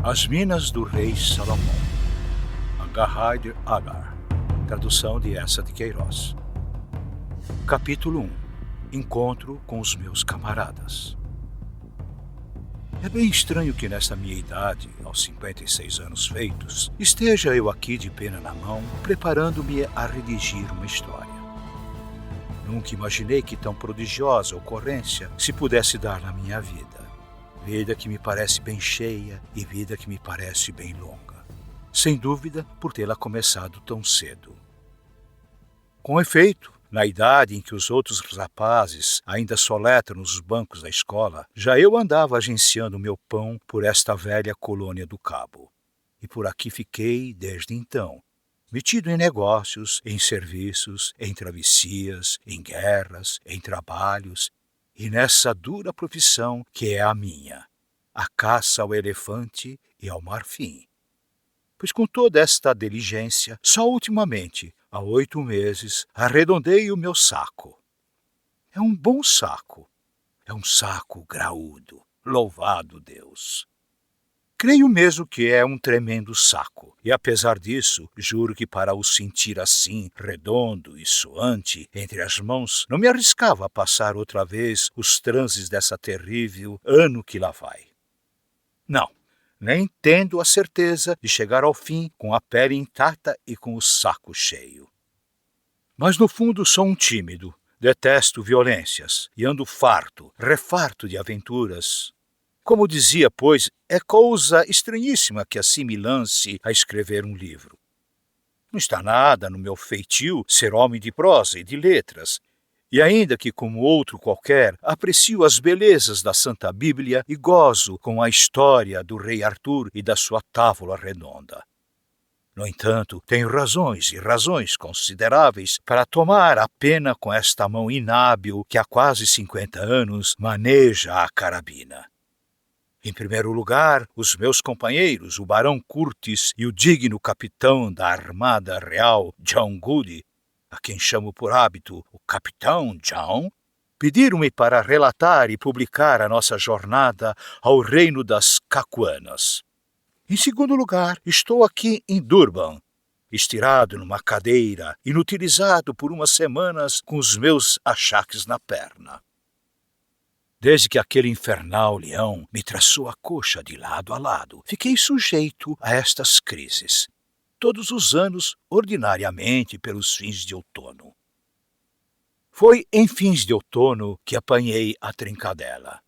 As Minas do Rei Salomão, Agar Agar, tradução de Essa de Queiroz. Capítulo 1. Encontro com os meus camaradas. É bem estranho que nesta minha idade, aos 56 anos feitos, esteja eu aqui de pena na mão, preparando-me a redigir uma história. Nunca imaginei que tão prodigiosa ocorrência se pudesse dar na minha vida. Vida que me parece bem cheia e vida que me parece bem longa. Sem dúvida, por tê-la começado tão cedo. Com efeito, na idade em que os outros rapazes ainda soletram nos bancos da escola, já eu andava agenciando meu pão por esta velha colônia do Cabo. E por aqui fiquei desde então, metido em negócios, em serviços, em travessias, em guerras, em trabalhos, e nessa dura profissão que é a minha, a caça ao elefante e ao marfim. Pois com toda esta diligência, só ultimamente, há 8 meses, arredondei o meu saco. É um bom saco, é um saco graúdo, louvado Deus. Creio mesmo que é um tremendo saco, e apesar disso, juro que para o sentir assim, redondo e suante entre as mãos, não me arriscava a passar outra vez os transes dessa terrível ano que lá vai. Não, nem tendo a certeza de chegar ao fim com a pele intacta e com o saco cheio. Mas no fundo sou um tímido, detesto violências e ando farto, refarto de aventuras. Como dizia, pois, é coisa estranhíssima que assim me lance a escrever um livro. Não está nada no meu feitio ser homem de prosa e de letras, e ainda que, como outro qualquer, aprecio as belezas da Santa Bíblia e gozo com a história do rei Arthur e da sua távola redonda. No entanto, tenho razões e razões consideráveis para tomar a pena com esta mão inábil que há quase 50 anos maneja a carabina. Em primeiro lugar, os meus companheiros, o barão Curtis e o digno capitão da Armada Real, John Goody, a quem chamo por hábito o Capitão John, pediram-me para relatar e publicar a nossa jornada ao reino das Cacuanas. Em segundo lugar, estou aqui em Durban, estirado numa cadeira, inutilizado por umas semanas com os meus achaques na perna. Desde que aquele infernal leão me traçou a coxa de lado a lado, fiquei sujeito a estas crises, todos os anos, ordinariamente pelos fins de outono. Foi em fins de outono que apanhei a trincadela.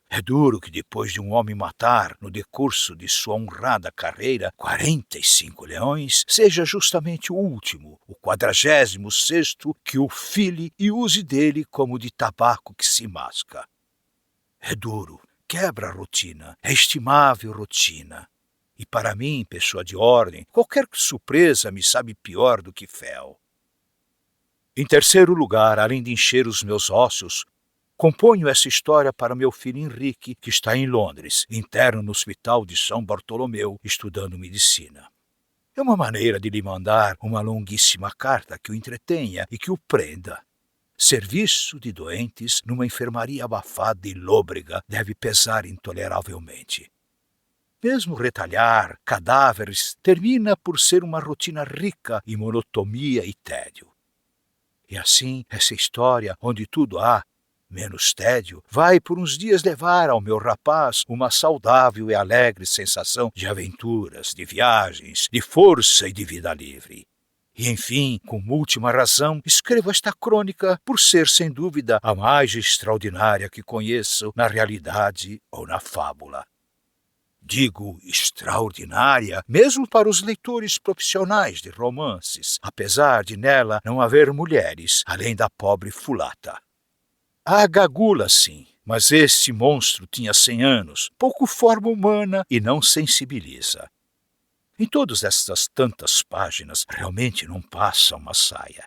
É duro que depois de um homem matar, no decurso de sua honrada carreira, 45 leões, seja justamente o último, o 46º, que o file e use dele como de tabaco que se masca. É duro, quebra a rotina, é estimável rotina. E para mim, pessoa de ordem, qualquer surpresa me sabe pior do que fel. Em terceiro lugar, além de encher os meus ossos, componho essa história para meu filho Henrique, que está em Londres, interno no Hospital de São Bartolomeu, estudando medicina. É uma maneira de lhe mandar uma longuíssima carta que o entretenha e que o prenda. Serviço de doentes numa enfermaria abafada e lôbrega deve pesar intoleravelmente. Mesmo retalhar cadáveres termina por ser uma rotina rica em monotonia e tédio. E assim, essa história, onde tudo há, menos tédio, vai por uns dias levar ao meu rapaz uma saudável e alegre sensação de aventuras, de viagens, de força e de vida livre. E, enfim, como última razão, escrevo esta crônica por ser, sem dúvida, a mais extraordinária que conheço na realidade ou na fábula. Digo extraordinária mesmo para os leitores profissionais de romances, apesar de nela não haver mulheres, além da pobre Fulata. Há gagula, sim, mas este monstro tinha 100 anos, pouco forma humana e não sensibiliza. Em todas estas tantas páginas, realmente não passa uma saia.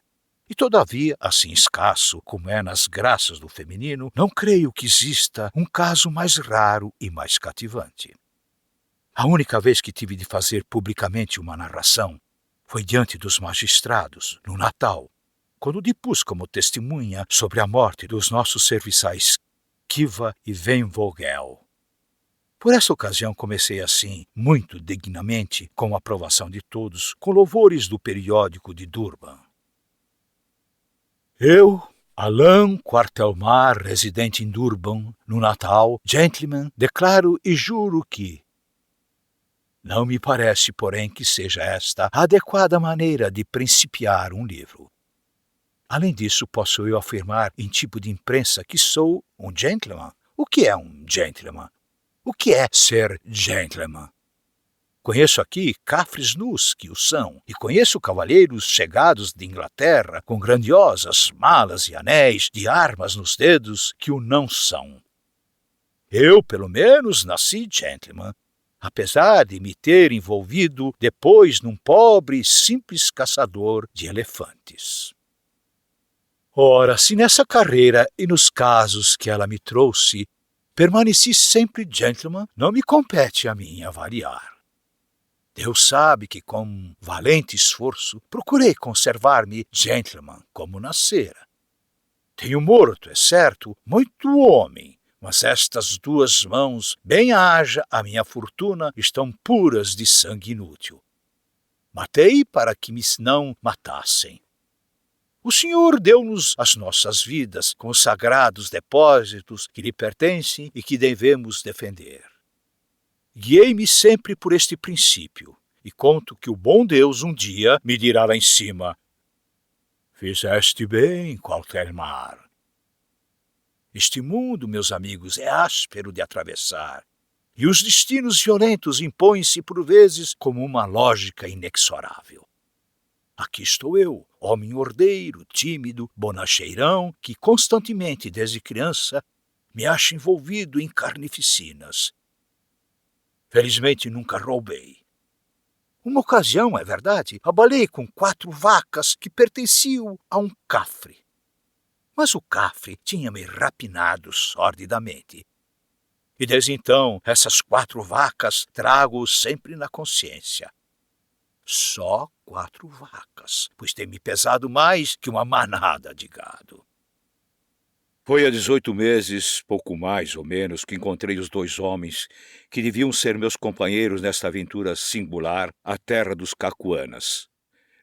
E todavia, assim escasso como é nas graças do feminino, não creio que exista um caso mais raro e mais cativante. A única vez que tive de fazer publicamente uma narração foi diante dos magistrados, no Natal, quando depus como testemunha sobre a morte dos nossos serviçais Kiva e Venvogel. Por essa ocasião comecei assim, muito dignamente, com a aprovação de todos, com louvores do periódico de Durban. Eu, Alain Quartelmar, residente em Durban, no Natal, gentleman, declaro e juro que... Não me parece, porém, que seja esta a adequada maneira de principiar um livro. Além disso, posso eu afirmar em tipo de imprensa que sou um gentleman. O que é um gentleman? O que é ser gentleman? Conheço aqui cafres nus que o são, e conheço cavalheiros chegados de Inglaterra com grandiosas malas e anéis de armas nos dedos que o não são. Eu, pelo menos, nasci gentleman, apesar de me ter envolvido depois num pobre e simples caçador de elefantes. Ora, se nessa carreira e nos casos que ela me trouxe, permaneci sempre gentleman, não me compete a mim avaliar. Deus sabe que, com valente esforço, procurei conservar-me gentleman como nascera. Tenho morto, é certo, muito homem, mas estas duas mãos, bem haja a minha fortuna, estão puras de sangue inútil. Matei para que me não matassem. O Senhor deu-nos as nossas vidas com os sagrados depósitos que lhe pertencem e que devemos defender. Guiei-me sempre por este princípio e conto que o bom Deus um dia me dirá lá em cima: fizeste bem, Quartelmar. Este mundo, meus amigos, é áspero de atravessar, e os destinos violentos impõem-se por vezes como uma lógica inexorável. Aqui estou eu, homem ordeiro, tímido, bonacheirão, que constantemente, desde criança, me acho envolvido em carnificinas. Felizmente nunca roubei. Uma ocasião, é verdade, abalei com 4 vacas que pertenciam a um cafre. Mas o cafre tinha-me rapinado sordidamente. E desde então, essas 4 vacas trago sempre na consciência. Só 4 vacas, pois tem me pesado mais que uma manada de gado. Foi há 18 meses, pouco mais ou menos, que encontrei os 2 homens que deviam ser meus companheiros nesta aventura singular à terra dos Cacuanas.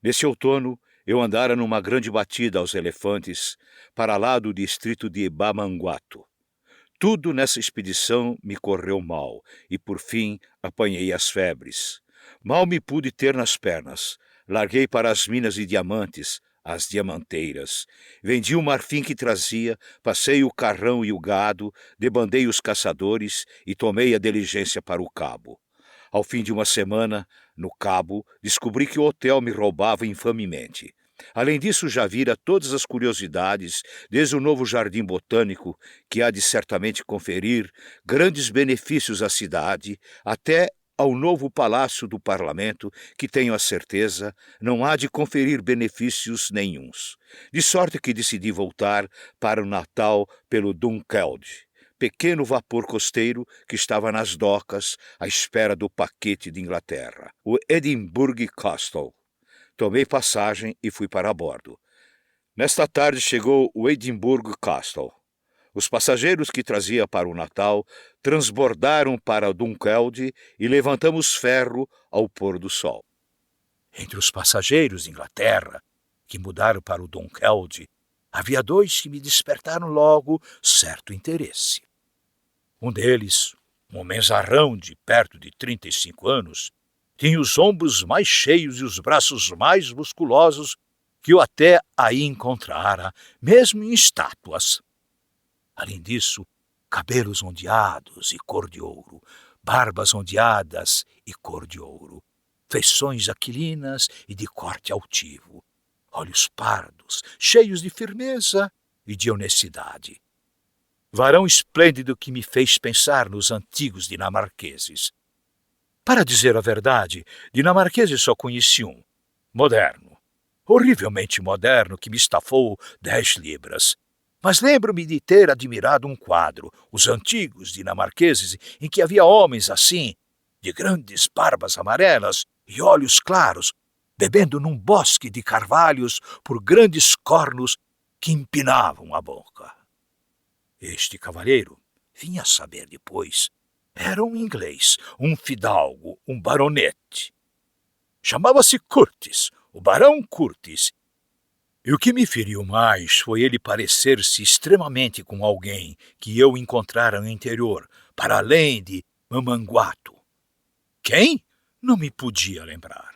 Nesse outono, eu andara numa grande batida aos elefantes para lá do distrito de Bamanguato. Tudo nessa expedição me correu mal e, por fim, apanhei as febres. Mal me pude ter nas pernas. Larguei para as minas de diamantes, as diamanteiras. Vendi o marfim que trazia, passei o carrão e o gado, debandei os caçadores e tomei a diligência para o cabo. Ao fim de uma semana, no cabo, descobri que o hotel me roubava infamemente. Além disso, já vira todas as curiosidades, desde o novo jardim botânico, que há de certamente conferir grandes benefícios à cidade, até ao novo palácio do parlamento, que tenho a certeza não há de conferir benefícios nenhuns. De sorte que decidi voltar para o Natal pelo Dunkeld, pequeno vapor costeiro que estava nas docas à espera do paquete de Inglaterra, o Edinburgh Castle. Tomei passagem e fui para bordo. Nesta tarde chegou o Edinburgh Castle. Os passageiros que trazia para o Natal transbordaram para Dunkeld e levantamos ferro ao pôr do sol. Entre os passageiros de Inglaterra, que mudaram para o Dunkeld, havia 2 que me despertaram logo certo interesse. Um deles, um homenzarrão de perto de 35 anos, tinha os ombros mais cheios e os braços mais musculosos que eu até aí encontrara, mesmo em estátuas. Além disso, cabelos ondeados e cor de ouro, barbas ondeadas e cor de ouro, feições aquilinas e de corte altivo, olhos pardos, cheios de firmeza e de honestidade. Varão esplêndido que me fez pensar nos antigos dinamarqueses. Para dizer a verdade, dinamarqueses só conheci um, moderno, horrivelmente moderno, que me estafou 10 libras. Mas lembro-me de ter admirado um quadro, os antigos dinamarqueses, em que havia homens assim, de grandes barbas amarelas e olhos claros, bebendo num bosque de carvalhos por grandes cornos que empinavam a boca. Este cavalheiro, vim a saber depois, Era um inglês, um fidalgo, um baronete. Chamava-se Curtis, o Barão Curtis. E o que me feriu mais foi ele parecer-se extremamente com alguém que eu encontrara no interior, para além de Mamanguato. Quem? Não me podia lembrar.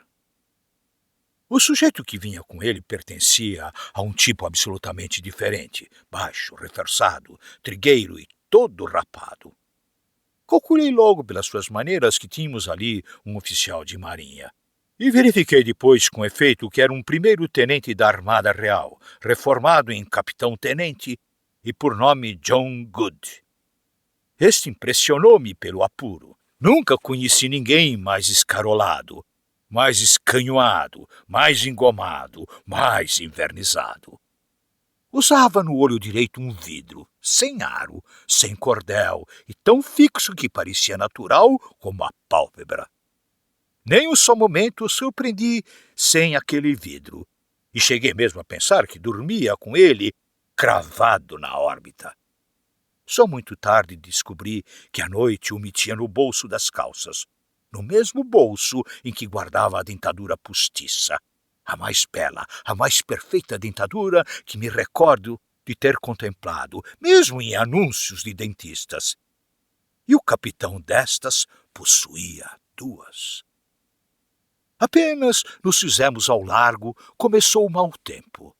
O sujeito que vinha com ele pertencia a um tipo absolutamente diferente, baixo, reforçado, trigueiro e todo rapado. Calculei logo pelas suas maneiras que tínhamos ali um oficial de marinha. E verifiquei depois com efeito que era um primeiro-tenente da Armada Real, reformado em capitão-tenente e por nome John Good. Este impressionou-me pelo apuro. Nunca conheci ninguém mais escarolado, mais escanhoado, mais engomado, mais invernizado. Usava no olho direito um vidro, sem aro, sem cordel e tão fixo que parecia natural como a pálpebra. Nem um só momento o surpreendi sem aquele vidro, e cheguei mesmo a pensar que dormia com ele cravado na órbita. Só muito tarde descobri que à noite o metia no bolso das calças, no mesmo bolso em que guardava a dentadura postiça, a mais bela, a mais perfeita dentadura que me recordo de ter contemplado, mesmo em anúncios de dentistas. E o capitão destas possuía duas. Apenas nos fizemos ao largo, começou o mau tempo.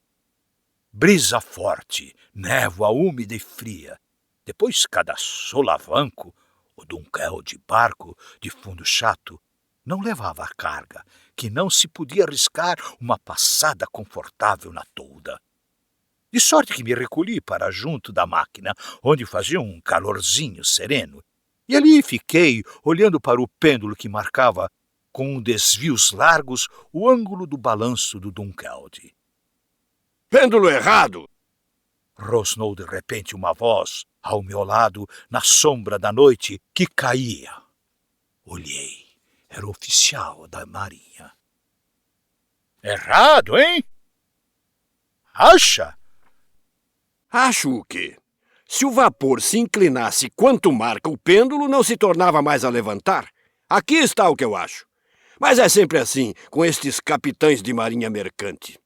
Brisa forte, névoa úmida e fria. Depois cada solavanco, o dunkel de barco de fundo chato, não levava a carga, que não se podia arriscar uma passada confortável na tolda. De sorte que me recolhi para junto da máquina, onde fazia um calorzinho sereno, e ali fiquei olhando para o pêndulo que marcava com desvios largos o ângulo do balanço do Dunkeld. Pêndulo errado! Rosnou de repente uma voz ao meu lado na sombra da noite que caía. Olhei. Era o oficial da marinha. Errado, hein? Acha? Acho o quê? Se o vapor se inclinasse quanto marca o pêndulo, não se tornava mais a levantar? Aqui está o que eu acho. Mas é sempre assim, com estes capitães de marinha mercante.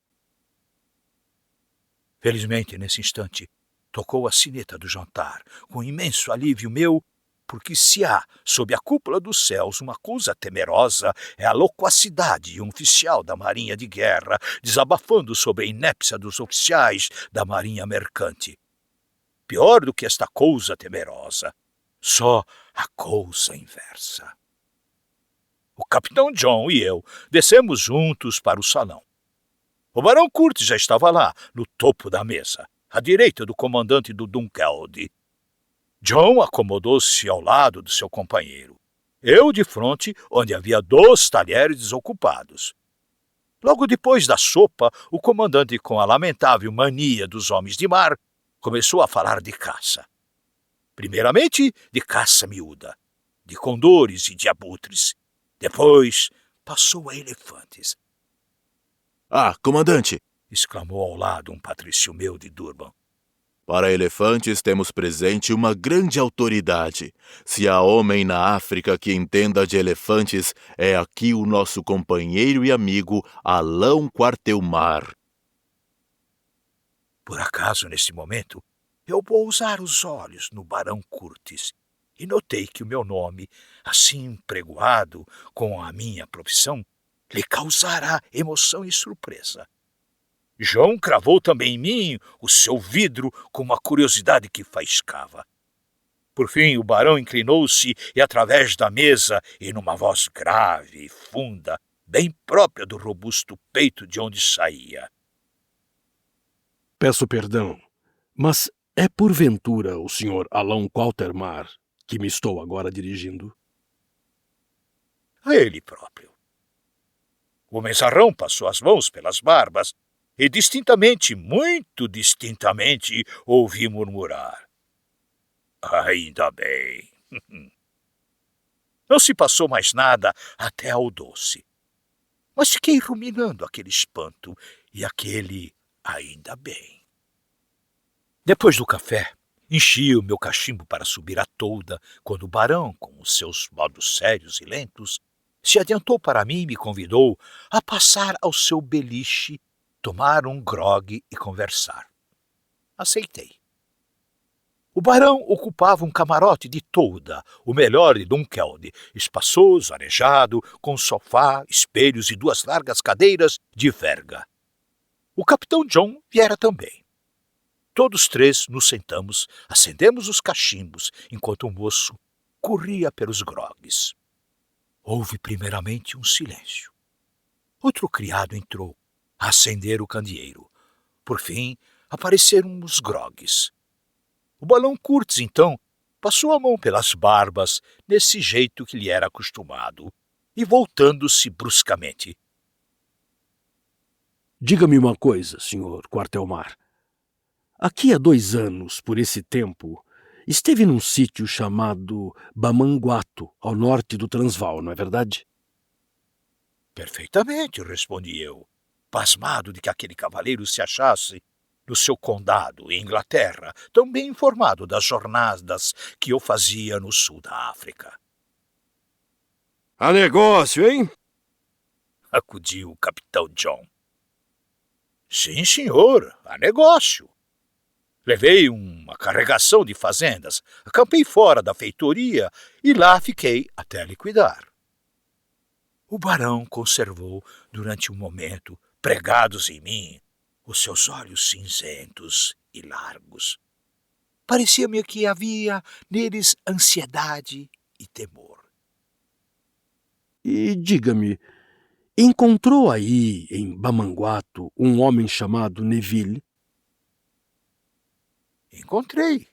Felizmente, nesse instante, tocou a sineta do jantar, com imenso alívio meu, porque se há, sob a cúpula dos céus, uma coisa temerosa, é a loquacidade de um oficial da marinha de guerra, desabafando sobre a inépcia dos oficiais da marinha mercante. Pior do que esta coisa temerosa, só a coisa inversa. O capitão John e eu descemos juntos para o salão. O barão Curtis já estava lá, no topo da mesa, à direita do comandante do Dunkeld. John acomodou-se ao lado do seu companheiro. Eu de frente, onde havia 2 talheres desocupados. Logo depois da sopa, o comandante, com a lamentável mania dos homens de mar, começou a falar de caça. Primeiramente, de caça miúda, de condores e de abutres. Depois, passou a elefantes. Ah, comandante! Exclamou ao lado um patrício meu de Durban. Para elefantes temos presente uma grande autoridade. Se há homem na África que entenda de elefantes, é aqui o nosso companheiro e amigo Alão Quartelmar. Por acaso, nesse momento, eu pousar os olhos no barão Curtis e notei que o meu nome, assim empregoado com a minha profissão, lhe causara emoção e surpresa. João cravou também em mim o seu vidro com uma curiosidade que faiscava. Por fim, o barão inclinou-se e, através da mesa, e numa voz grave e funda, bem própria do robusto peito de onde saía: Peço perdão, mas é porventura o Sr. Alão Quartelmar que me estou agora dirigindo? A ele próprio. O mensarrão passou as mãos pelas barbas e distintamente, muito distintamente, ouvi murmurar: ainda bem. Não se passou mais nada até ao doce. Mas fiquei ruminando aquele espanto e aquele ainda bem. Depois do café, Enchi o meu cachimbo para subir a tolda, quando o barão, com os seus modos sérios e lentos, se adiantou para mim e me convidou a passar ao seu beliche, tomar um grogue e conversar. Aceitei. O barão ocupava um camarote de tolda, o melhor de Dunkeld, espaçoso, arejado, com sofá, espelhos e 2 largas cadeiras de verga. O capitão John viera também. Todos 3 nos sentamos, acendemos os cachimbos, enquanto o moço corria pelos grogues. Houve primeiramente um silêncio. Outro criado entrou a acender o candeeiro. Por fim, apareceram os grogues. O Balão Kurtz, então, passou a mão pelas barbas, nesse jeito que lhe era acostumado, e voltando-se bruscamente. Diga-me uma coisa, Sr. Quartelmar. Aqui há 2 anos, por esse tempo, esteve num sítio chamado Bamanguato, ao norte do Transvaal, não é verdade? Perfeitamente, respondi eu, pasmado de que aquele cavaleiro se achasse no seu condado, em Inglaterra, tão bem informado das jornadas que eu fazia no sul da África. Há negócio, hein? Acudiu o capitão John. Sim, senhor, há negócio. Levei uma carregação de fazendas, acampei fora da feitoria e lá fiquei até liquidar. O barão conservou, durante um momento, pregados em mim, os seus olhos cinzentos e largos. Parecia-me que havia neles ansiedade e temor. E diga-me, encontrou aí, em Bamanguato, um homem chamado Neville? Encontrei.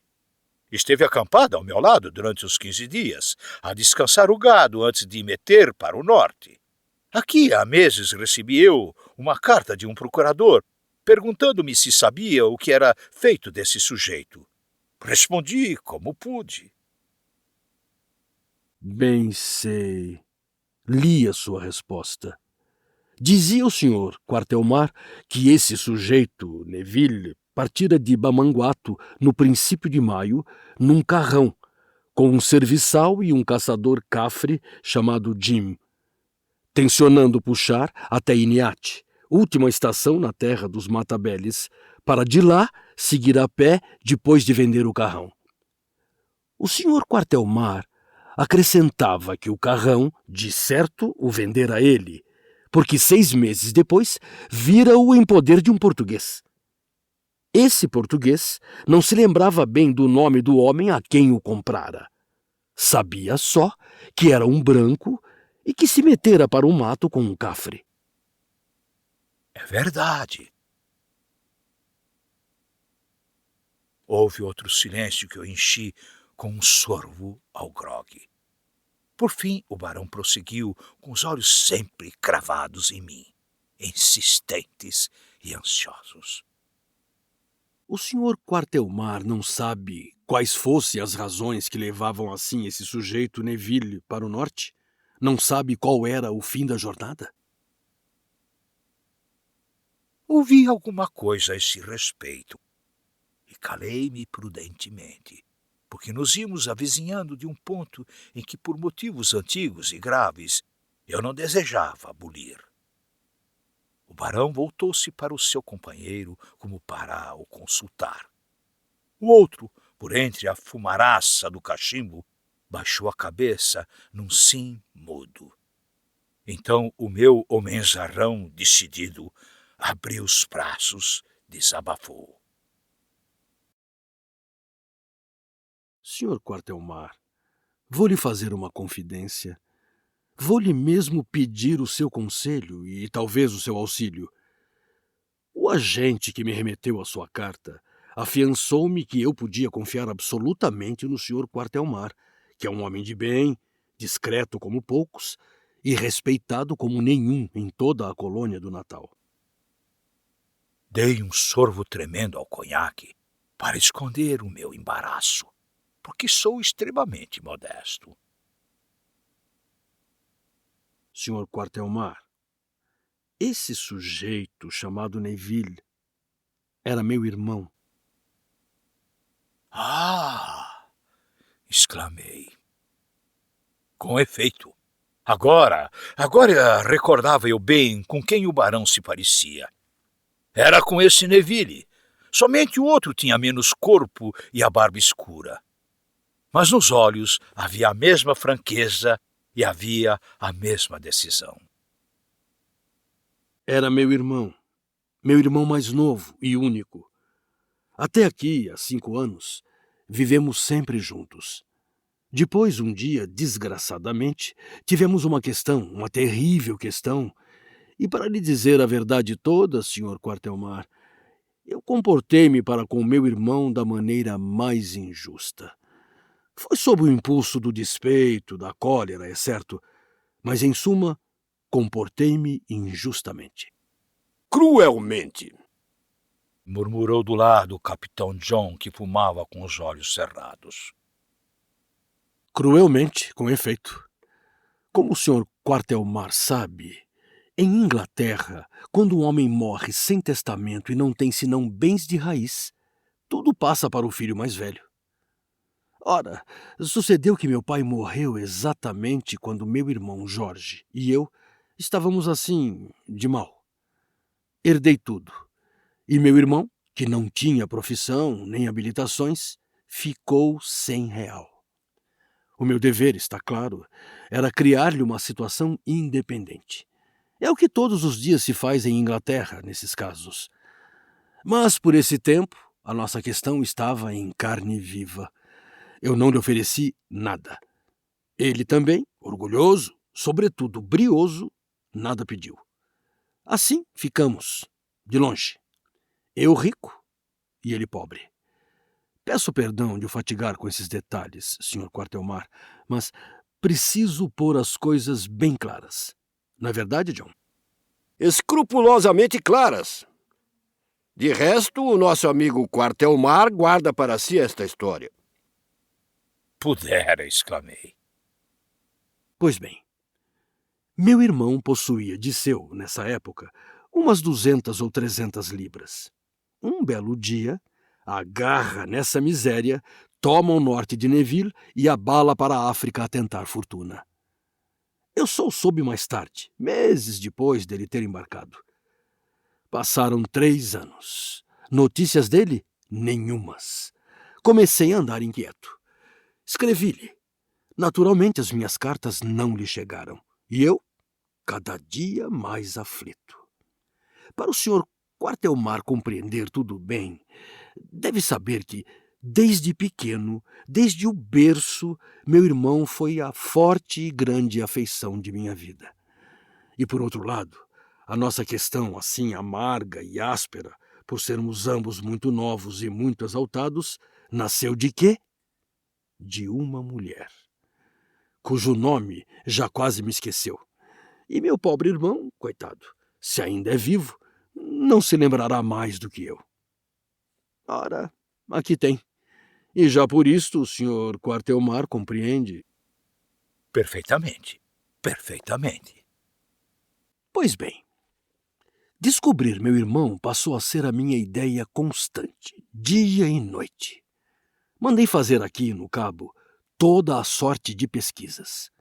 Esteve acampada ao meu lado durante os 15 dias, a descansar o gado antes de meter para o norte. Aqui há meses recebi eu uma carta de um procurador, perguntando-me se sabia o que era feito desse sujeito. Respondi como pude. Bem sei. Li a sua resposta. Dizia o senhor Quartelmar que esse sujeito, Neville, partira de Bamanguato no princípio de maio, num carrão, com um serviçal e um caçador cafre chamado Jim, tencionando puxar até Iniate, última estação na terra dos Matabeles, para de lá seguir a pé depois de vender o carrão. O senhor Quartelmar acrescentava que o carrão, de certo, o vendera ele, porque 6 meses depois vira-o em poder de um português. Esse português não se lembrava bem do nome do homem a quem o comprara. Sabia só que era um branco e que se metera para o mato com um cafre. É verdade. Houve outro silêncio que eu enchi com um sorvo ao grogue. Por fim, o barão prosseguiu, com os olhos sempre cravados em mim, insistentes e ansiosos. O senhor Quartelmar não sabe quais fossem as razões que levavam assim esse sujeito Neville para o norte? Não sabe qual era o fim da jornada? Ouvi alguma coisa a esse respeito e calei-me prudentemente, porque nos íamos avizinhando de um ponto em que, por motivos antigos e graves, eu não desejava bulir. O barão voltou-se para o seu companheiro como para o consultar. O outro, por entre a fumaraça do cachimbo, baixou a cabeça num sim mudo. Então o meu homenzarrão, decidido, abriu os braços, desabafou. Senhor Quartelmar, vou lhe fazer uma confidência. Vou-lhe mesmo pedir o seu conselho e talvez o seu auxílio. O agente que me remeteu a sua carta afiançou-me que eu podia confiar absolutamente no Sr. Quartelmar, que é um homem de bem, discreto como poucos e respeitado como nenhum em toda a colônia do Natal. Dei um sorvo tremendo ao conhaque para esconder o meu embaraço, porque sou extremamente modesto. Sr. Quartelmar, esse sujeito chamado Neville era meu irmão. Ah! Exclamei. Com efeito. Agora recordava eu bem com quem o barão se parecia. Era com esse Neville. Somente o outro tinha menos corpo e a barba escura. Mas nos olhos havia a mesma franqueza e havia a mesma decisão. Era meu irmão mais novo e único. Até aqui, há 5 anos, vivemos sempre juntos. Depois, um dia, desgraçadamente, tivemos uma terrível questão, e para lhe dizer a verdade toda, Sr. Quartelmar, eu comportei-me para com meu irmão da maneira mais injusta. Foi sob o impulso do despeito, da cólera, é certo, mas, em suma, comportei-me injustamente. Cruelmente. Murmurou do lado o capitão John, que fumava com os olhos cerrados. Cruelmente, com efeito. Como o Sr. Quartelmar sabe, em Inglaterra, quando um homem morre sem testamento e não tem senão bens de raiz, tudo passa para o filho mais velho. Ora, sucedeu que meu pai morreu exatamente quando meu irmão Jorge e eu estávamos assim, de mal. Herdei tudo. E meu irmão, que não tinha profissão nem habilitações, ficou sem real. O meu dever, está claro, era criar-lhe uma situação independente. É o que todos os dias se faz em Inglaterra, nesses casos. Mas, por esse tempo, a nossa questão estava em carne viva. Eu não lhe ofereci nada. Ele também, orgulhoso, sobretudo brioso, nada pediu. Assim ficamos, de longe. Eu rico e ele pobre. Peço perdão de o fatigar com esses detalhes, Sr. Quartelmar, mas preciso pôr as coisas bem claras. Não é verdade, John? Escrupulosamente claras. De resto, o nosso amigo Quartelmar guarda para si esta história. Pudera, exclamei. Pois bem, meu irmão possuía de seu, nessa época, umas 200 ou 300 libras. Um belo dia, agarra nessa miséria, toma o norte de Neville e abala para a África a tentar fortuna. Eu só soube mais tarde, meses depois dele ter embarcado. Passaram 3 anos. Notícias dele? Nenhumas. Comecei a andar inquieto. Escrevi-lhe. Naturalmente, as minhas cartas não lhe chegaram. E eu, cada dia mais aflito. Para o Sr. Quartelmar compreender tudo bem, deve saber que, desde pequeno, desde o berço, meu irmão foi a forte e grande afeição de minha vida. E, por outro lado, a nossa questão, assim amarga e áspera, por sermos ambos muito novos e muito exaltados, nasceu de quê? De uma mulher, cujo nome já quase me esqueceu. E meu pobre irmão, coitado, se ainda é vivo, não se lembrará mais do que eu. Ora, aqui tem. E já por isto o Sr. Quartelmar compreende. Perfeitamente. Perfeitamente. Pois bem, descobrir meu irmão passou a ser a minha ideia constante, dia e noite. Mandei fazer aqui, no Cabo, toda a sorte de pesquisas.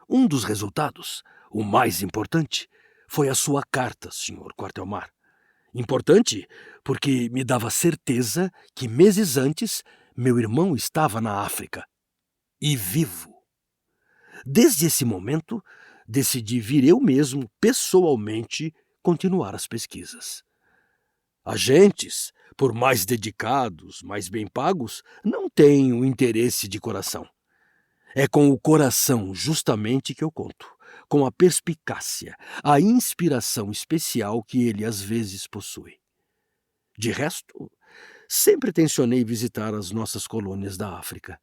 Um dos resultados, o mais importante, foi a sua carta, Sr. Quartelmar. Importante porque me dava certeza que meses antes meu irmão estava na África. E vivo. Desde esse momento, decidi vir eu mesmo, pessoalmente, continuar as pesquisas. Agentes, por mais dedicados, mais bem pagos, não têm o interesse de coração. É com o coração, justamente, que eu conto, com a perspicácia, a inspiração especial que ele às vezes possui. De resto, sempre tencionei visitar as nossas colônias da África.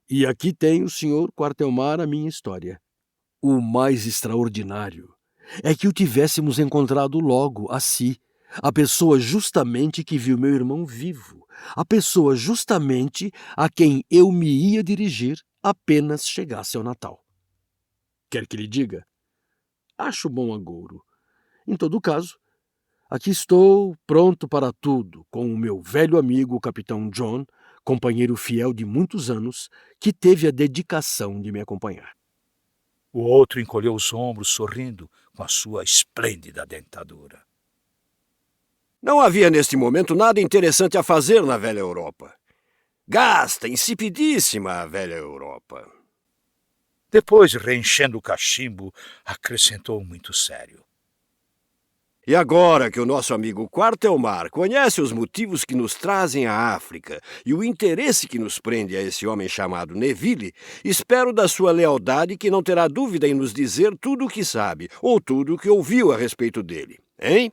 E aqui tem o Sr. Quartelmar a minha história. O mais extraordinário é que o tivéssemos encontrado logo, assim, a pessoa justamente que viu meu irmão vivo, a pessoa justamente a quem eu me ia dirigir apenas chegasse ao Natal. Quer que lhe diga? Acho bom agouro. Em todo caso, aqui estou, pronto para tudo, com o meu velho amigo, o capitão John, companheiro fiel de muitos anos, que teve a dedicação de me acompanhar. O outro encolheu os ombros, sorrindo com a sua esplêndida dentadura. Não havia neste momento nada interessante a fazer na velha Europa. Gasta, insipidíssima a velha Europa. Depois, reenchendo o cachimbo, acrescentou muito sério. E agora que o nosso amigo Quartelmar conhece os motivos que nos trazem à África e o interesse que nos prende a esse homem chamado Neville, espero da sua lealdade que não terá dúvida em nos dizer tudo o que sabe ou tudo o que ouviu a respeito dele, hein?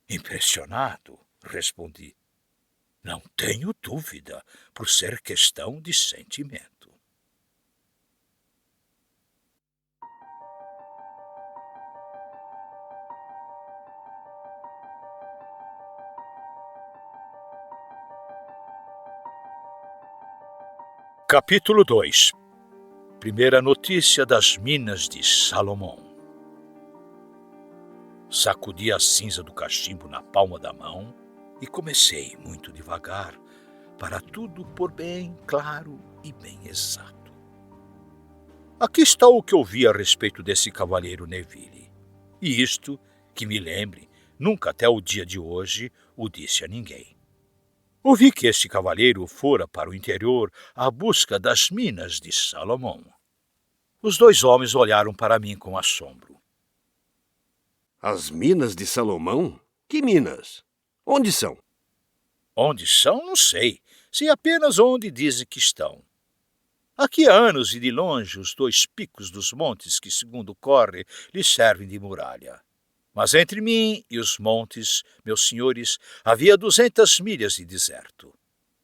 Impressionado, respondi. Não tenho dúvida, por ser questão de sentimento. Capítulo 2. Primeira notícia das minas de Salomão. Sacudi a cinza do cachimbo na palma da mão e comecei, muito devagar, para tudo pôr bem claro e bem exato. Aqui está o que ouvi a respeito desse cavalheiro Neville. E isto, que me lembre, nunca até o dia de hoje o disse a ninguém. Ouvi que este cavalheiro fora para o interior à busca das minas de Salomão. Os dois homens olharam para mim com assombro. As minas de Salomão? Que minas? Onde são? Onde são, não sei. Sei apenas onde dizem que estão. Aqui há anos e de longe os dois picos dos montes que, segundo corre, lhe servem de muralha. Mas entre mim e os montes, meus senhores, havia 200 milhas de deserto.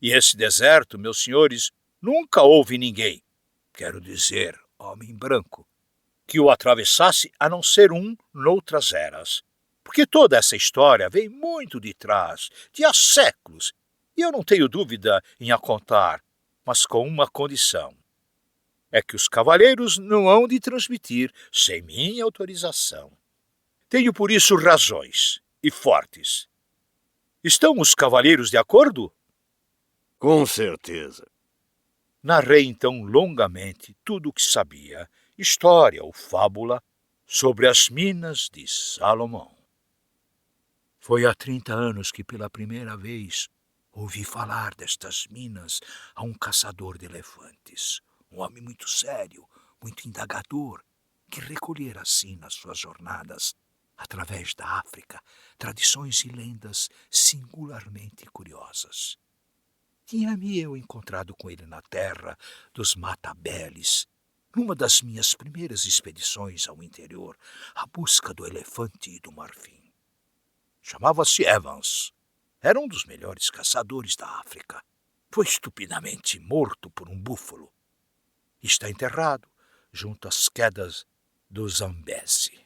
E esse deserto, meus senhores, nunca houve ninguém, quero dizer, homem branco, que o atravessasse a não ser um noutras eras. Porque toda essa história vem muito de trás, de há séculos, e eu não tenho dúvida em a contar, mas com uma condição. É que os cavaleiros não hão de transmitir sem minha autorização. Tenho por isso razões, e fortes. Estão os cavaleiros de acordo? Com certeza. Narrei então longamente tudo o que sabia, história ou fábula, sobre as minas de Salomão. Foi há 30 anos que pela primeira vez ouvi falar destas minas a um caçador de elefantes, um homem muito sério, muito indagador, que recolhera assim nas suas jornadas através da África, tradições e lendas singularmente curiosas. Tinha-me eu encontrado com ele na terra dos Matabeles, numa das minhas primeiras expedições ao interior, à busca do elefante e do marfim. Chamava-se Evans. Era um dos melhores caçadores da África. Foi estupidamente morto por um búfalo. Está enterrado junto às quedas do Zambeze.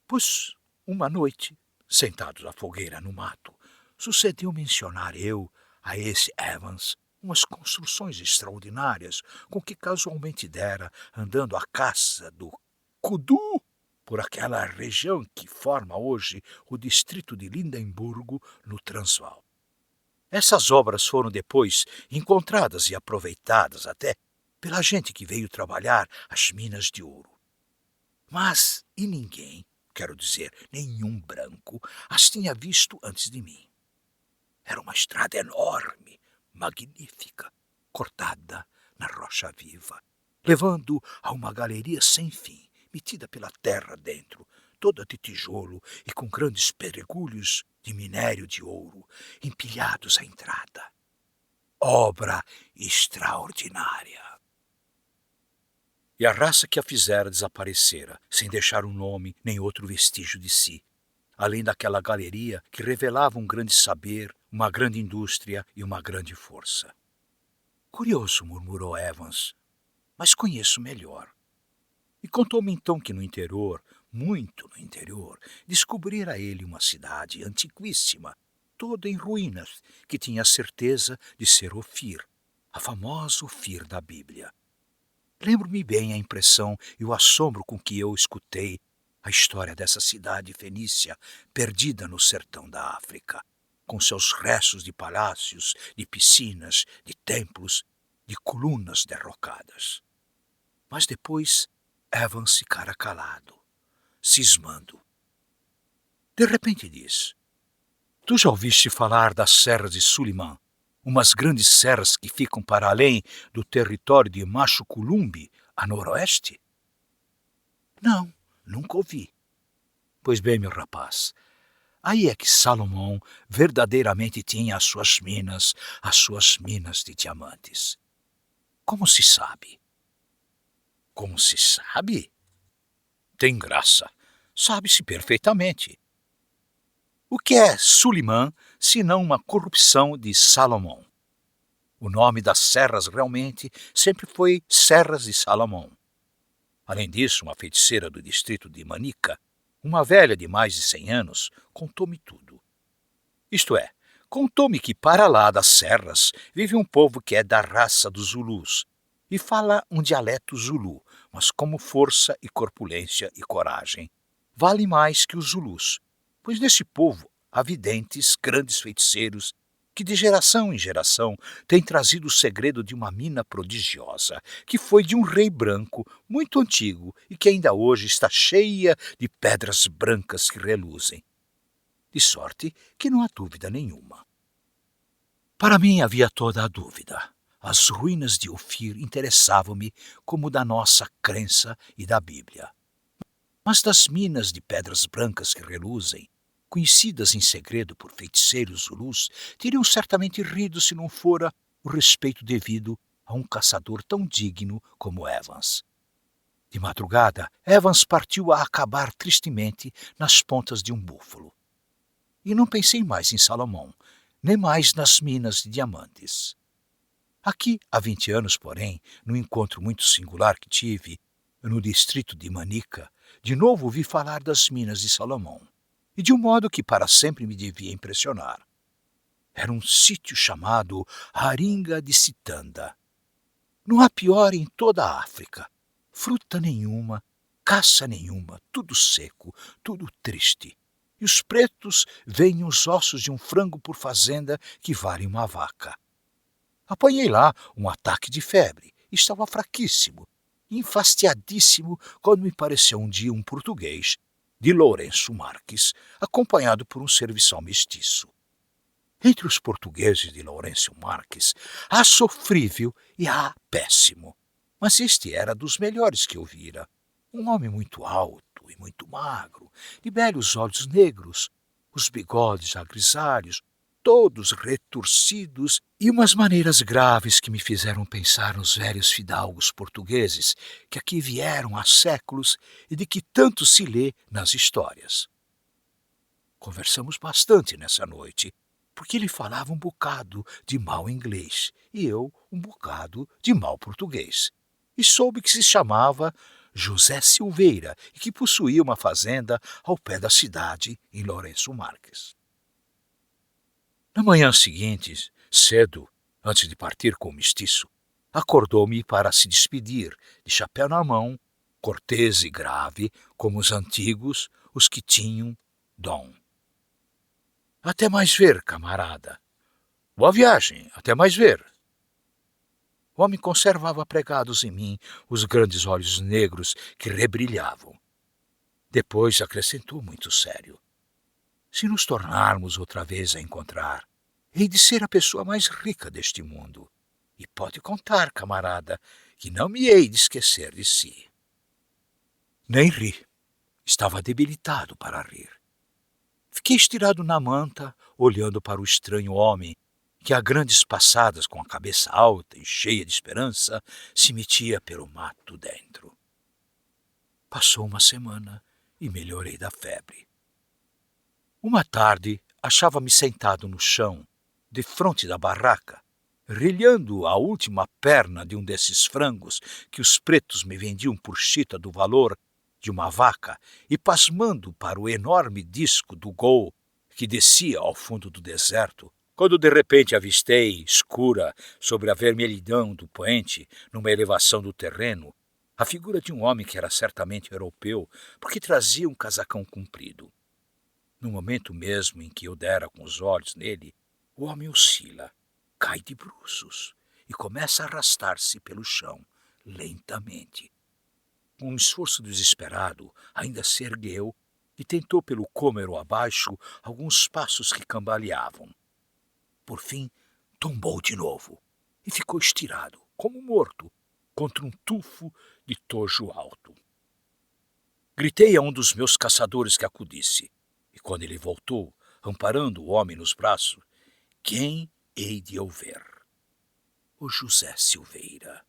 Pois, uma noite, sentados à fogueira no mato, sucedeu mencionar eu a esse Evans umas construções extraordinárias com que casualmente dera andando à caça do kudu por aquela região que forma hoje o distrito de Lindemburgo, no Transvaal. Essas obras foram depois encontradas e aproveitadas até pela gente que veio trabalhar as minas de ouro. Mas e ninguém, quero dizer, nenhum branco, as tinha visto antes de mim. Era uma estrada enorme, magnífica, cortada na rocha viva, levando a uma galeria sem fim, metida pela terra dentro, toda de tijolo e com grandes pedregulhos de minério de ouro empilhados à entrada. Obra extraordinária. E a raça que a fizera desaparecera, sem deixar um nome nem outro vestígio de si, além daquela galeria que revelava um grande saber, uma grande indústria e uma grande força. Curioso, murmurou Evans, mas conheço melhor. E contou-me então que no interior, muito no interior, descobrira ele uma cidade antiquíssima, toda em ruínas, que tinha a certeza de ser Ofir, a famosa Ofir da Bíblia. Lembro-me bem a impressão e o assombro com que eu escutei a história dessa cidade fenícia perdida no sertão da África. com seus restos de palácios, de piscinas, de templos, de colunas derrocadas. Mas depois Evans ficara calado, cismando. De repente diz: Tu já ouviste falar das serras de Suliman, umas grandes serras que ficam para além do território de Machu Columbi, a noroeste? Não, nunca ouvi. Pois bem, meu rapaz, aí é que Salomão verdadeiramente tinha as suas minas de diamantes. Como se sabe? Como se sabe? Tem graça. Sabe-se perfeitamente. O que é Suliman, senão uma corrupção de Salomão? O nome das serras realmente sempre foi Serras de Salomão. Além disso, uma feiticeira do distrito de Manica, uma velha de mais de 100 anos, contou-me tudo. Isto é, contou-me que para lá das serras vive um povo que é da raça dos Zulus e fala um dialeto Zulu, mas como força e corpulência e coragem, vale mais que os Zulus, pois nesse povo há videntes, grandes feiticeiros, que de geração em geração têm trazido o segredo de uma mina prodigiosa, que foi de um rei branco muito antigo e que ainda hoje está cheia de pedras brancas que reluzem. De sorte que não há dúvida nenhuma. Para mim havia toda a dúvida. As ruínas de Ofir interessavam-me como da nossa crença e da Bíblia. Mas das minas de pedras brancas que reluzem, conhecidas em segredo por feiticeiros zulus, teriam certamente rido se não fora o respeito devido a um caçador tão digno como Evans. De madrugada, Evans partiu a acabar tristemente nas pontas de um búfalo. E não pensei mais em Salomão, nem mais nas minas de diamantes. Aqui, há 20 anos, porém, num encontro muito singular que tive, no distrito de Manica, de novo ouvi falar das minas de Salomão, e de um modo que para sempre me devia impressionar. Era um sítio chamado Haringa de Sitanda. Não há pior em toda a África. Fruta nenhuma, caça nenhuma, tudo seco, tudo triste. E os pretos veem os ossos de um frango por fazenda que vale uma vaca. Apanhei lá um ataque de febre. Estava fraquíssimo, enfastiadíssimo, quando me pareceu um dia um português, de Lourenço Marques, acompanhado por um serviçal mestiço. Entre os portugueses de Lourenço Marques, há sofrível e há péssimo, mas este era dos melhores que eu vira. Um homem muito alto e muito magro, de belos olhos negros, os bigodes agrisalhos, todos retorcidos, e umas maneiras graves que me fizeram pensar nos velhos fidalgos portugueses que aqui vieram há séculos e de que tanto se lê nas histórias. Conversamos bastante nessa noite, porque ele falava um bocado de mau inglês e eu um bocado de mau português. E soube que se chamava José Silveira e que possuía uma fazenda ao pé da cidade, em Lourenço Marques. Na manhã seguinte, cedo, antes de partir com o mestiço, acordou-me para se despedir, de chapéu na mão, cortês e grave, como os antigos, os que tinham dom. Até mais ver, camarada. Boa viagem, até mais ver. O homem conservava pregados em mim os grandes olhos negros que rebrilhavam. Depois acrescentou muito sério: se nos tornarmos outra vez a encontrar, hei de ser a pessoa mais rica deste mundo. E pode contar, camarada, que não me hei de esquecer de si. Nem ri. Estava debilitado para rir. Fiquei estirado na manta, olhando para o estranho homem, que a grandes passadas, com a cabeça alta e cheia de esperança, se metia pelo mato dentro. Passou uma semana e melhorei da febre. Uma tarde, achava-me sentado no chão, defronte da barraca, rilhando a última perna de um desses frangos que os pretos me vendiam por chita do valor de uma vaca e pasmando para o enorme disco do Gol que descia ao fundo do deserto, quando de repente avistei, escura, sobre a vermelhidão do poente, numa elevação do terreno, a figura de um homem que era certamente europeu, porque trazia um casacão comprido. No momento mesmo em que eu dera com os olhos nele, o homem oscila, cai de bruços e começa a arrastar-se pelo chão, lentamente. Com um esforço desesperado, ainda se ergueu e tentou pelo cômero abaixo alguns passos que cambaleavam. Por fim, tombou de novo e ficou estirado, como morto, contra um tufo de tojo alto. Gritei a um dos meus caçadores que acudisse, e quando ele voltou, amparando o homem nos braços, quem hei de eu ver? O José Silveira.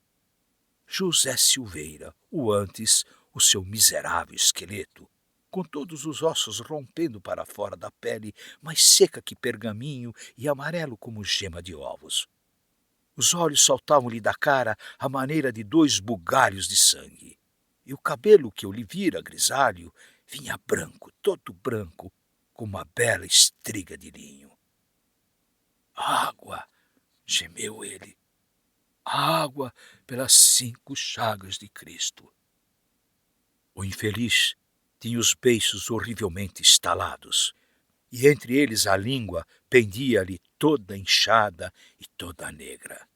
José Silveira, o antes, o seu miserável esqueleto, com todos os ossos rompendo para fora da pele, mais seca que pergaminho e amarelo como gema de ovos. Os olhos saltavam-lhe da cara à maneira de 2 bugalhos de sangue, e o cabelo que eu lhe vira grisalho vinha branco, todo branco, como uma bela estriga de linho. Água, gemeu ele, água pelas 5 chagas de Cristo. O infeliz tinha os beiços horrivelmente estalados, e entre eles a língua pendia-lhe toda inchada e toda negra.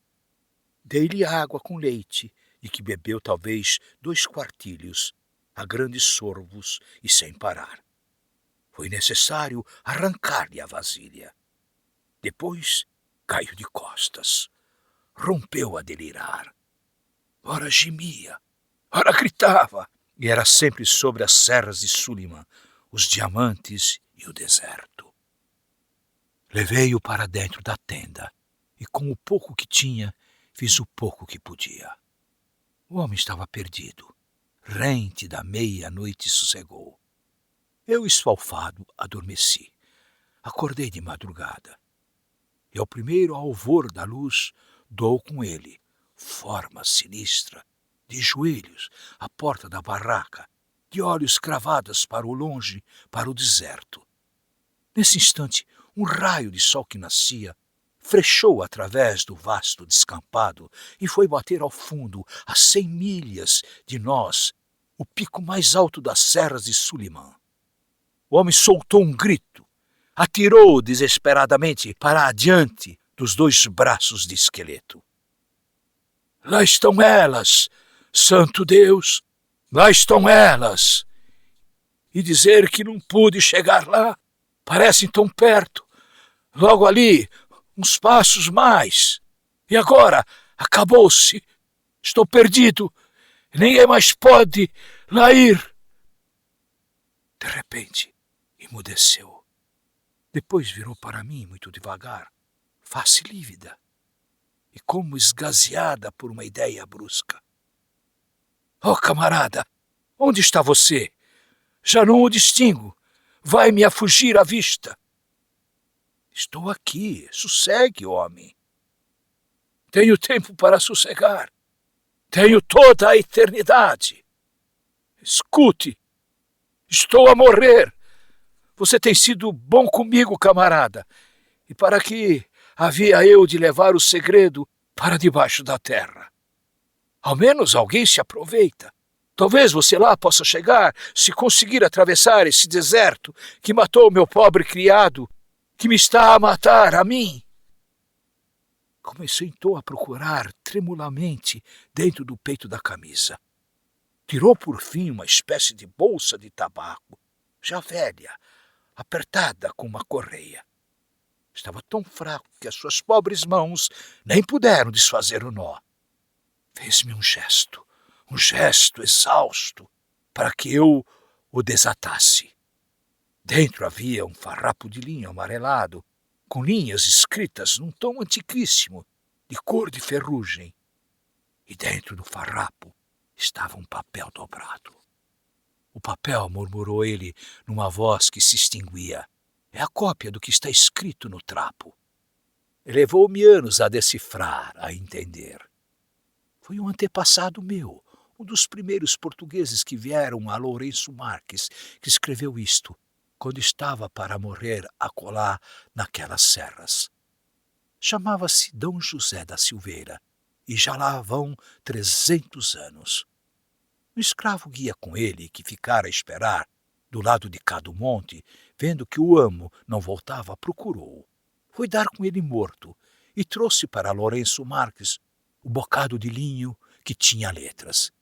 Dei-lhe água com leite, e que bebeu talvez 2 quartilhos, a grandes sorvos e sem parar. Foi necessário arrancar-lhe a vasilha. Depois caiu de costas, rompeu a delirar. Ora gemia, ora gritava, e era sempre sobre as serras de Suliman, os diamantes e o deserto. Levei-o para dentro da tenda, e com o pouco que tinha, fiz o pouco que podia. O homem estava perdido. Rente da meia-noite sossegou. Eu, esfalfado, adormeci. Acordei de madrugada. E ao primeiro alvor da luz, dou com ele, forma sinistra, de joelhos, à porta da barraca, de olhos cravados para o longe, para o deserto. Nesse instante, um raio de sol que nascia frechou através do vasto descampado e foi bater ao fundo, a 100 milhas de nós, o pico mais alto das serras de Suliman. O homem soltou um grito, atirou desesperadamente para adiante dos 2 braços de esqueleto. Lá estão elas, santo Deus, lá estão elas. E dizer que não pude chegar lá, parecem tão perto, logo ali, uns passos mais. E agora, acabou-se. Estou perdido. Ninguém mais pode lá ir. De repente, emudeceu. Depois virou para mim muito devagar, face lívida, e como esgazeada por uma ideia brusca. Oh, camarada, onde está você? Já não o distingo. Vai-me a fugir à vista. Estou aqui, sossegue, homem. Tenho tempo para sossegar. Tenho toda a eternidade. Escute, estou a morrer. Você tem sido bom comigo, camarada. E para que havia eu de levar o segredo para debaixo da terra? Ao menos alguém se aproveita. Talvez você lá possa chegar, se conseguir atravessar esse deserto que matou meu pobre criado, que me está a matar, a mim. Comecei então a procurar tremulamente dentro do peito da camisa. Tirou por fim uma espécie de bolsa de tabaco, já velha, apertada com uma correia. Estava tão fraco que as suas pobres mãos nem puderam desfazer o nó. Fez-me um gesto exausto, para que eu o desatasse. Dentro havia um farrapo de linho amarelado, com linhas escritas num tom antiquíssimo, de cor de ferrugem. E dentro do farrapo estava um papel dobrado. O papel, murmurou ele numa voz que se extinguia, é a cópia do que está escrito no trapo. Levou-me anos a decifrar, a entender. Foi um antepassado meu, um dos primeiros portugueses que vieram a Lourenço Marques, que escreveu isto, quando estava para morrer acolá naquelas serras. Chamava-se D. José da Silveira, e já lá vão 300 anos. Um escravo guia com ele, que ficara a esperar, do lado de cá do monte, vendo que o amo não voltava, procurou-o. Foi dar com ele morto e trouxe para Lourenço Marques o bocado de linho que tinha letras.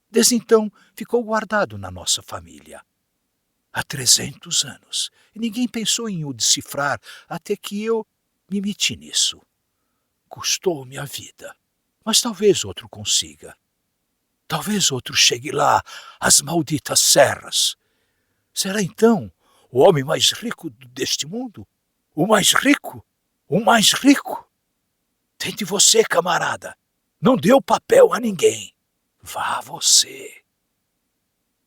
Desde então ficou guardado na nossa família. Há 300 anos, e ninguém pensou em o decifrar até que eu me meti nisso. Custou-me a vida, mas talvez outro consiga. Talvez outro chegue lá, às malditas serras. Será então o homem mais rico deste mundo? O mais rico? O mais rico? Tente você, camarada. Não deu papel a ninguém. Vá você.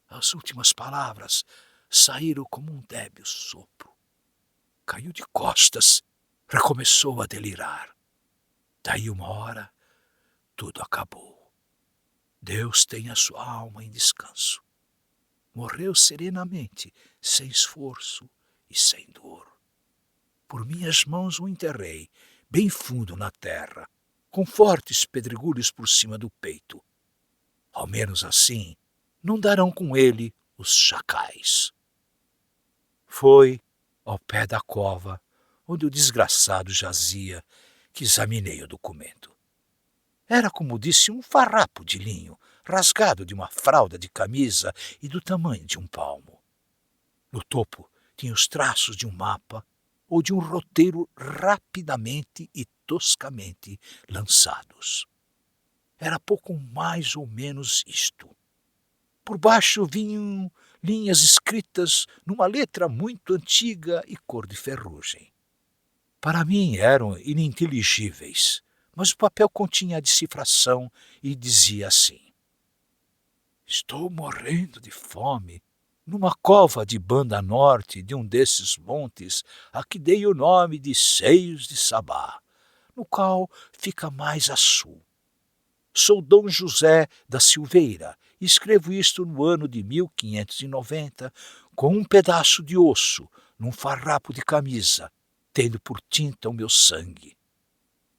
As últimas palavras saíram como um débil sopro. Caiu de costas, recomeçou a delirar. Daí uma hora, tudo acabou. Deus tem a sua alma em descanso. Morreu serenamente, sem esforço e sem dor. Por minhas mãos o enterrei, bem fundo na terra, com fortes pedregulhos por cima do peito. Ao menos assim, não darão com ele os chacais. Foi ao pé da cova, onde o desgraçado jazia, que examinei o documento. Era, como disse, um farrapo de linho, rasgado de uma fralda de camisa e do tamanho de um palmo. No topo tinha os traços de um mapa ou de um roteiro rapidamente e toscamente lançados. Era pouco mais ou menos isto. Por baixo vinham linhas escritas numa letra muito antiga e cor de ferrugem. Para mim eram ininteligíveis, mas o papel continha a decifração e dizia assim: Estou morrendo de fome numa cova de banda norte de um desses montes a que dei o nome de Seios de Sabá, no qual fica mais a sul. Sou Dom José da Silveira e escrevo isto no ano de 1590 com um pedaço de osso num farrapo de camisa, tendo por tinta o meu sangue.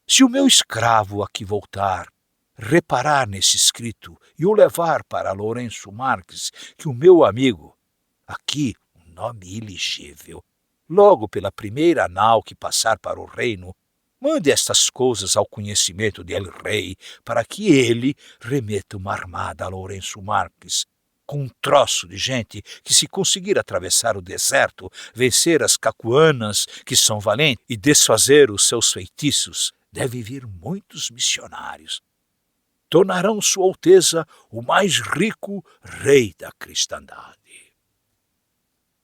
Se o meu escravo aqui voltar, reparar nesse escrito e o levar para Lourenço Marques, que o meu amigo, aqui um nome ilegível, logo pela primeira nau que passar para o reino, mande estas coisas ao conhecimento del rei, para que ele remeta uma armada a Lourenço Marques, com um troço de gente que, se conseguir atravessar o deserto, vencer as cacuanas, que são valentes, e desfazer os seus feitiços, deve vir muitos missionários. Tornarão Sua Alteza o mais rico rei da cristandade.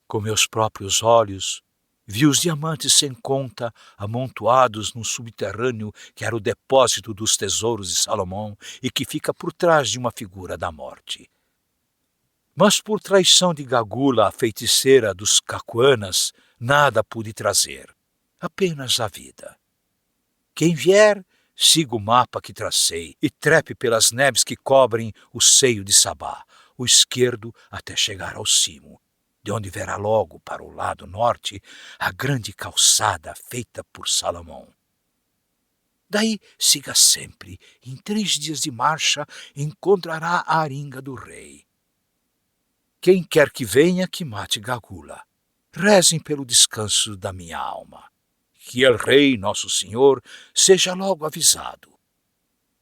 Com meus próprios olhos, vi os diamantes sem conta amontoados num subterrâneo que era o depósito dos tesouros de Salomão e que fica por trás de uma figura da morte. Mas por traição de Gagula, a feiticeira dos Cacuanas, nada pude trazer, apenas a vida. Quem vier, siga o mapa que tracei e trepe pelas neves que cobrem o seio de Sabá, o esquerdo até chegar ao cimo, de onde verá logo para o lado norte a grande calçada feita por Salomão. Daí siga sempre, em 3 dias de marcha encontrará a aringa do rei. Quem quer que venha, que mate Gagula. Rezem pelo descanso da minha alma. Que el rei, nosso senhor, seja logo avisado.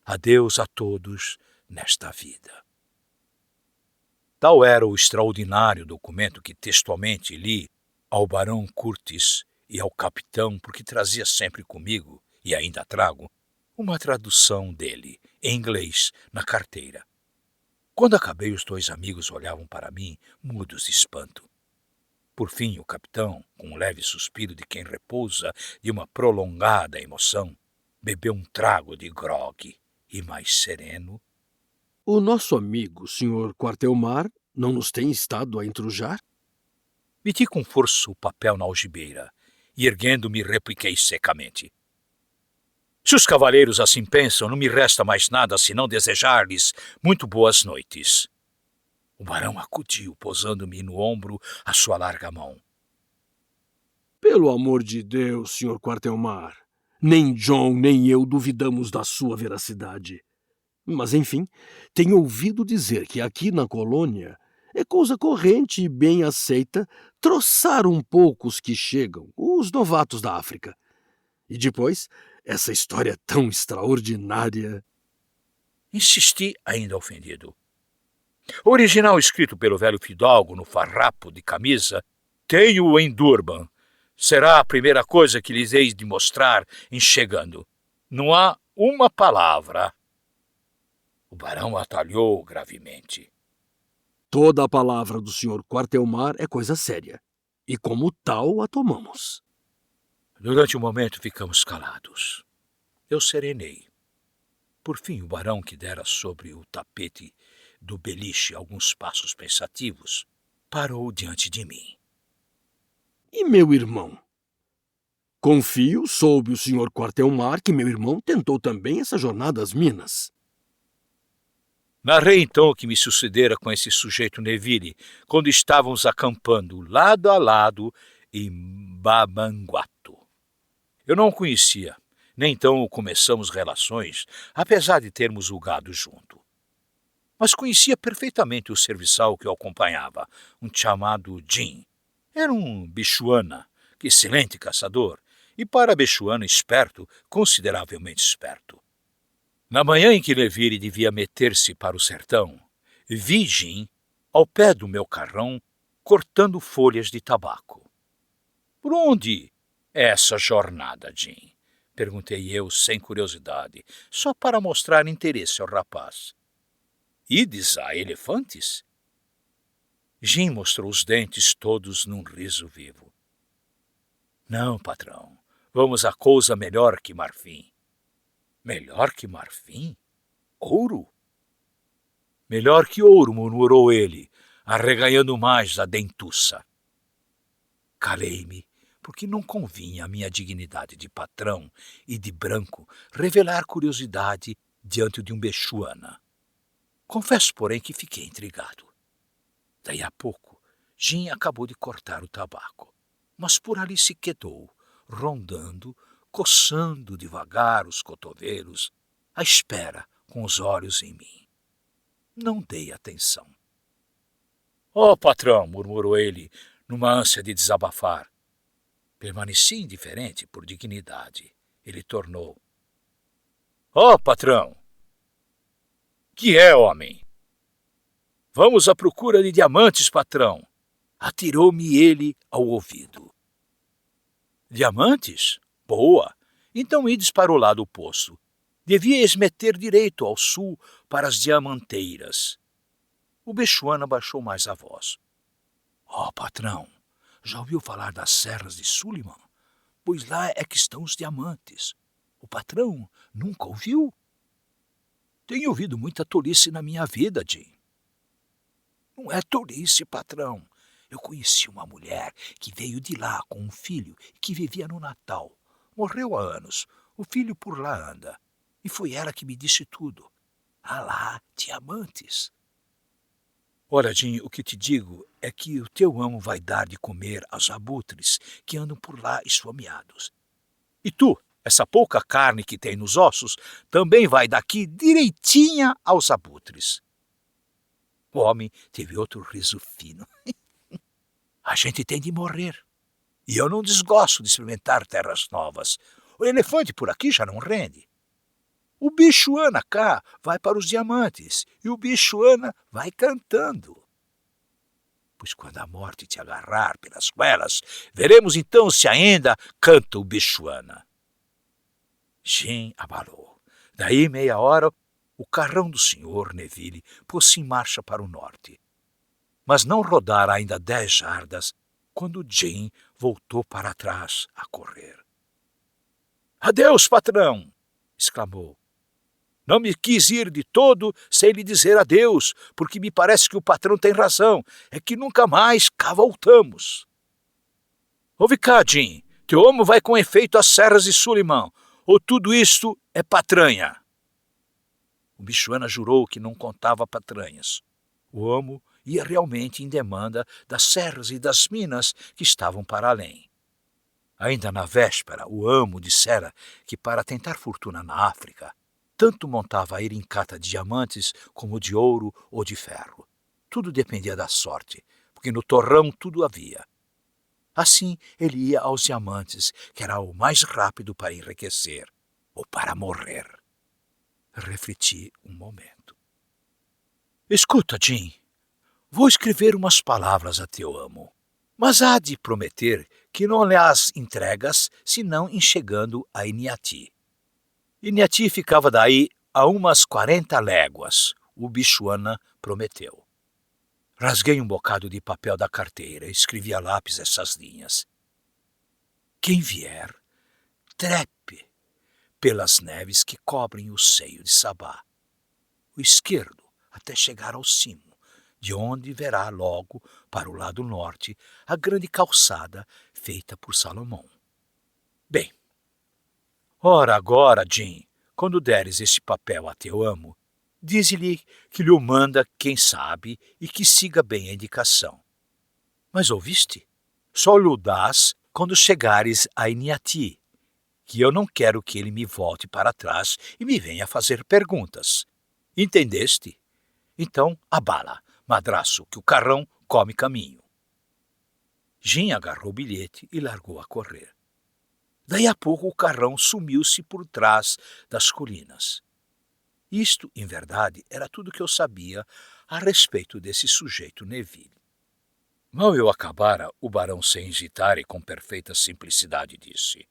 Adeus a todos nesta vida. Tal era o extraordinário documento que textualmente li ao barão Curtis e ao capitão, porque trazia sempre comigo, e ainda trago, uma tradução dele, em inglês, na carteira. Quando acabei, os 2 amigos olhavam para mim, mudos de espanto. Por fim, o capitão, com um leve suspiro de quem repousa de uma prolongada emoção, bebeu um trago de grog e, mais sereno: O nosso amigo, Sr. Quartelmar, não nos tem estado a intrujar? Meti com força o papel na algibeira e, erguendo-me, repliquei secamente: Se os cavaleiros assim pensam, não me resta mais nada senão desejar-lhes muito boas noites. O barão acudiu, posando-me no ombro a sua larga mão. Pelo amor de Deus, Sr. Quartelmar, nem John nem eu duvidamos da sua veracidade. Mas, enfim, tenho ouvido dizer que aqui na colônia É coisa corrente e bem aceita troçar um pouco os que chegam, os novatos da África. E depois, essa história tão extraordinária. Insisti, ainda ofendido. O original escrito pelo velho fidalgo no farrapo de camisa, tenho-o em Durban. Será a primeira coisa que lhes hei de mostrar em chegando. Não há uma palavra. O barão atalhou gravemente. Toda a palavra do Sr. Quartelmar é coisa séria, e como tal a tomamos. Durante um momento ficamos calados. Eu serenei. Por fim, o barão, que dera sobre o tapete do beliche alguns passos pensativos, parou diante de mim. E meu irmão? Confio, soube o Sr. Quartelmar, que meu irmão tentou também essa jornada às minas. Narrei então o que me sucedera com esse sujeito Neville, quando estávamos acampando lado a lado em Babanguato. Eu não o conhecia, nem então começamos relações, apesar de termos o gado junto. Mas conhecia perfeitamente o serviçal que o acompanhava, um chamado Jim. Era um bichuana, excelente caçador, e para bichuana esperto, consideravelmente esperto. Na manhã em que Neville devia meter-se para o sertão, vi Jim, ao pé do meu carrão, cortando folhas de tabaco. — Por onde é essa jornada, Jim? Perguntei eu, sem curiosidade, só para mostrar interesse ao rapaz. — Ides a Elefantes? Jim mostrou os dentes todos num riso vivo. — Não, patrão, vamos a coisa melhor que marfim. — Melhor que marfim? Ouro? — Melhor que ouro, murmurou ele, arreganhando mais a dentuça. Calei-me, porque não convinha à minha dignidade de patrão e de branco revelar curiosidade diante de um bichuana. Confesso, porém, que fiquei intrigado. Daí a pouco, Jim acabou de cortar o tabaco, mas por ali se quedou, rondando, coçando devagar os cotovelos, à espera, com os olhos em mim. Não dei atenção. — Oh, patrão! Murmurou ele, numa ânsia de desabafar. Permaneci indiferente por dignidade. Ele tornou. — Oh, patrão! Que é, homem? — Vamos à procura de diamantes, patrão! Atirou-me ele ao ouvido. — Diamantes? Boa! Então ides para o lado oposto. Devíeis meter direito ao sul para as diamanteiras. O bichuana baixou mais a voz. — Oh, patrão, já ouviu falar das serras de Suliman? Pois lá é que estão os diamantes. O patrão nunca ouviu? Tenho ouvido muita tolice na minha vida, Jim. Não é tolice, patrão. Eu conheci uma mulher que veio de lá com um filho e que vivia no Natal. Morreu há anos. O filho por lá anda. E foi ela que me disse tudo. Há lá diamantes. Olha, Jim, o que te digo é que o teu amo vai dar de comer aos abutres que andam por lá esfomeados. E tu, essa pouca carne que tem nos ossos, também vai daqui direitinha aos abutres. O homem teve outro riso fino. A gente tem de morrer. E eu não desgosto de experimentar terras novas. O elefante por aqui já não rende. O bichuana cá vai para os diamantes e o bichuana vai cantando. Pois quando a morte te agarrar pelas goelas, veremos então se ainda canta o bichuana. Jim abalou. Daí meia hora, o carrão do senhor Neville pôs-se em marcha para o norte. Mas não rodara ainda 10 jardas, quando Jim voltou para trás a correr. — Adeus, patrão! Exclamou. Não me quis ir de todo sem lhe dizer adeus, porque me parece que o patrão tem razão, é que nunca mais cá voltamos. Ouve cá, Jim, teu homem vai com efeito às serras de Suliman, ou tudo isto é patranha? O bichuana jurou que não contava patranhas. O amo ia realmente em demanda das serras e das minas que estavam para além. Ainda na véspera, o amo dissera que para tentar fortuna na África, tanto montava a irincata de diamantes como de ouro ou de ferro. Tudo dependia da sorte, porque no torrão tudo havia. Assim ele ia aos diamantes, que era o mais rápido para enriquecer ou para morrer. Refleti um momento. Escuta, Jim, vou escrever umas palavras a teu amo, mas há de prometer que não lhe as entregas senão em chegando a Iniati. Iniati ficava daí a umas 40 léguas, o bichuana prometeu. Rasguei um bocado de papel da carteira e escrevi a lápis essas linhas. Quem vier, trepe pelas neves que cobrem o seio de Sabá, o esquerdo até chegar ao cimo, de onde verá logo, para o lado norte, a grande calçada feita por Salomão. Bem, ora agora, Jim, quando deres este papel a teu amo, dize-lhe que lhe o manda quem sabe e que siga bem a indicação. Mas ouviste? Só lhe o dás quando chegares a Iniati, que eu não quero que ele me volte para trás e me venha fazer perguntas. Entendeste? Então, abala, madraço, que o carrão come caminho. Jim agarrou o bilhete e largou a correr. Daí a pouco o carrão sumiu-se por trás das colinas. Isto, em verdade, era tudo que eu sabia a respeito desse sujeito Neville. Mal eu acabara, o barão sem hesitar e com perfeita simplicidade disse: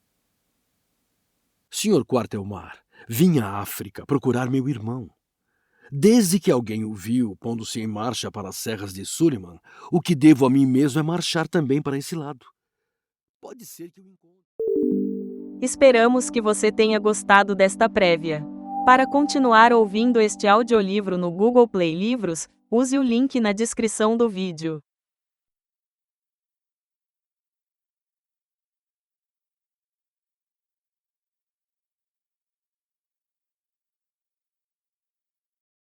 Senhor Quartelmar, vim à África procurar meu irmão. Desde que alguém o viu pondo-se em marcha para as serras de Suleiman, o que devo a mim mesmo é marchar também para esse lado. Pode ser que eu encontre. Esperamos que você tenha gostado desta prévia. Para continuar ouvindo este audiolivro no Google Play Livros, use o link na descrição do vídeo.